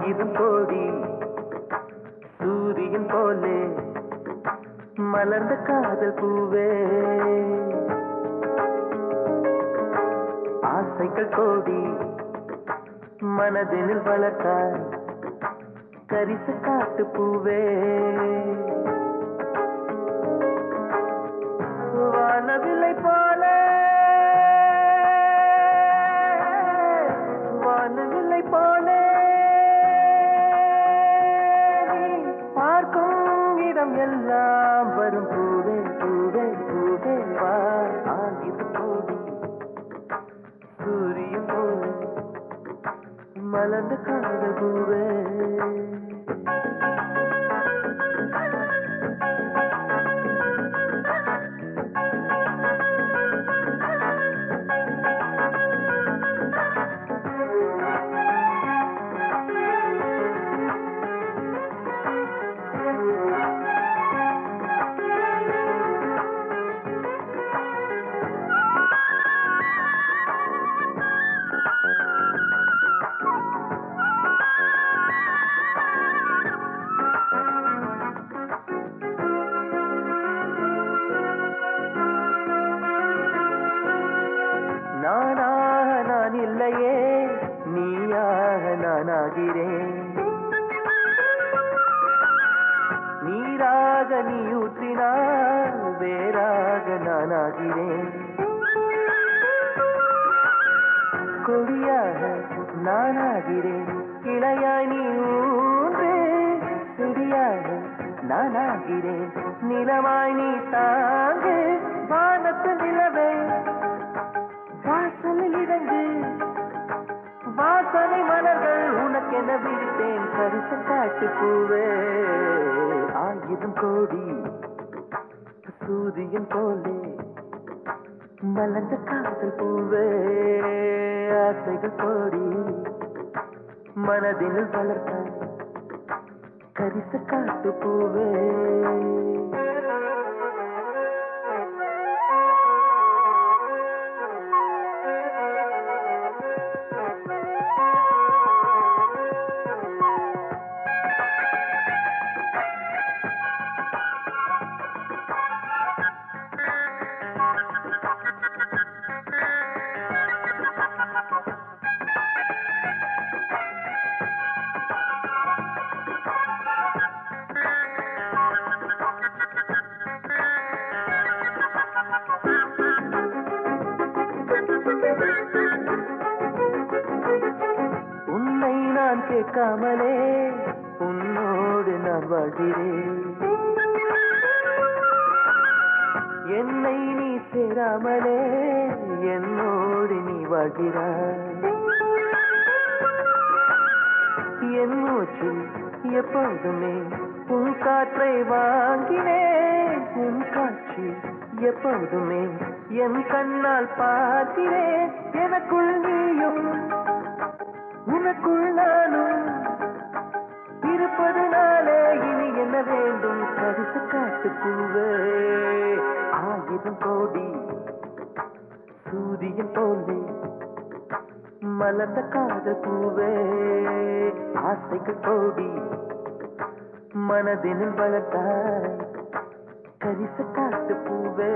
ஆயிரம் கோடி சூரியன் போலே மலர்ந்த காதல் பூவே ஆசைகள் கோடி மனதினில் வளர்த்தாய் கரிச காட்டு பூவே வானவில்லை போல வானவில்லை போல பார்க்கும் இடம் எல்லாம் வரும் பூவே பூவே பூவே வா ஆகிது கோடி சூரியன் போல மலர்ந்த காதல் பூவே நானாக நான் இல்லையே நீயாக நானாகிறேன் நீராக நீ ஊற்றினால் வேறாக நானாகிறேன் கொடியாக நானாகிறேன் கிளையாய் நீ ஊன்று செடியாக நானாகிறேன் நிலமாய் நீ தாங்கு வானத்து நிலவை வாசலில் இறங்கு வாசனை மலர்கள் உனக்கென விரித்தேன் கரிச காட்டு பூவே ஆயிரம் கோடி சூரியன் போலே மலர்ந்த காதல் பூவே ஆசைகள் கோடி மனதினில் வளர்த்த கரிச காட்டு பூவே உன்னை நான் கேட்காமலே உன்னோடு நான் வாழ்கிறேன் என்னை நீ சேராமலே என்னோடு நீ வாழ்கிறாய் என் மூச்சில் எப்போதுமே உன் காற்றை வாங்கினேன் உன் காட்சி எப்போதுமே என் கண்ணால் பார்க்கிறேன் எனக்குள் நீயும் உனக்குள் நானும் இருப்பதனாலே இனி என்ன வேண்டும் கரிச காட்டு பூவே ஆயிரம் கோடி சூரியன் போலே மலர்ந்த காதல் பூவே ஆசைகள் கோடி மனதினில் வளர்த்தாய் கரிச காட்டு பூவே